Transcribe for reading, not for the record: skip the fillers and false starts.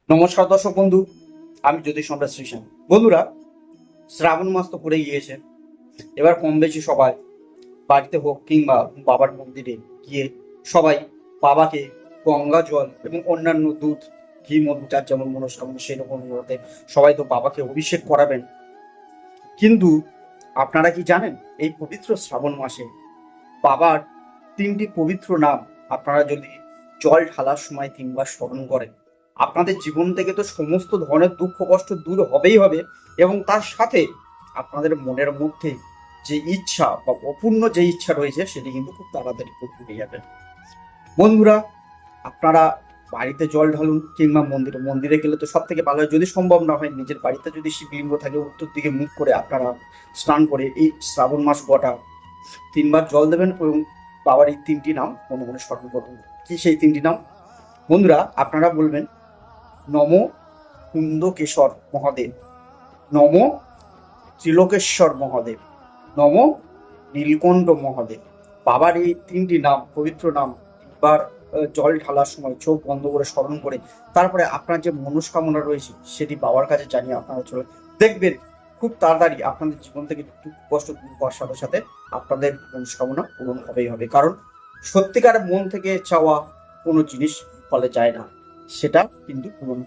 নমস্কার দর্শক বন্ধু, আমি জ্যোতিষ সম্রাট শ্রীশান। বন্ধুরা, শ্রাবণ মাস তো পড়ে গিয়েছে। এবার কম বেশি সবাই বাড়িতে হোক কিংবা বাবার মন্দিরে গিয়ে সবাই বাবাকে গঙ্গা জল এবং অন্যান্য দুধ, ঘি, মধু, যার যেমন মনস্কামনা সেরকম মতে সবাই তো বাবাকে অভিষেক করাবেন। কিন্তু আপনারা কি জানেন, এই পবিত্র শ্রাবণ মাসে বাবার তিনটি পবিত্র নাম আপনারা যদি জল ঢালার সময় তিনবার স্মরণ করেন, আপনাদের জীবন থেকে তো সমস্ত ধরনের দুঃখ কষ্ট দূর হবেই হবে, এবং তার সাথে আপনাদের মনের মধ্যে যে ইচ্ছা বা অপূর্ণ যে ইচ্ছা রয়েছে সেটি কিন্তু খুব তাড়াতাড়ি পূর্ণ হয়ে যাবে। বন্ধুরা, আপনারা বাড়িতে জল ঢালুন কিংবা মন্দিরে মন্দিরে গেলে তো সব থেকে ভালো হয়। যদি সম্ভব না হয়, নিজের বাড়িতে যদি শিবলিঙ্গ থাকে উত্তর দিকে মুখ করে আপনারা স্নান করে এই শ্রাবণ মাস গোটা তিনবার জল দেবেন এবং বাবার এই তিনটি নাম মনে মনে স্মরণ করবেন। কি সেই তিনটি নাম? বন্ধুরা, আপনারা বলবেন, নম কুন্দকেশ্বর মহাদেব, নম ত্রিলোকেশ্বর মহাদেব, নম নীলকণ্ঠ মহাদেব। বাবার এই তিনটি নাম, পবিত্র নাম, তিনবার জল ঢালার সময় চোখ বন্ধ করে স্মরণ করে তারপরে আপনার যে মনস্কামনা রয়েছে সেটি বাবার কাছে জানিয়ে আপনারা চলে দেখবেন, খুব তাড়াতাড়ি আপনাদের জীবন থেকে দুঃখ কষ্ট দূর হওয়ার সাথে সাথে আপনাদের মনস্কামনা পূরণ হবেই হবে। কারণ সত্যিকার মন থেকে চাওয়া কোনো জিনিস ফলে যায় না, সেটা কিন্তু পূরণ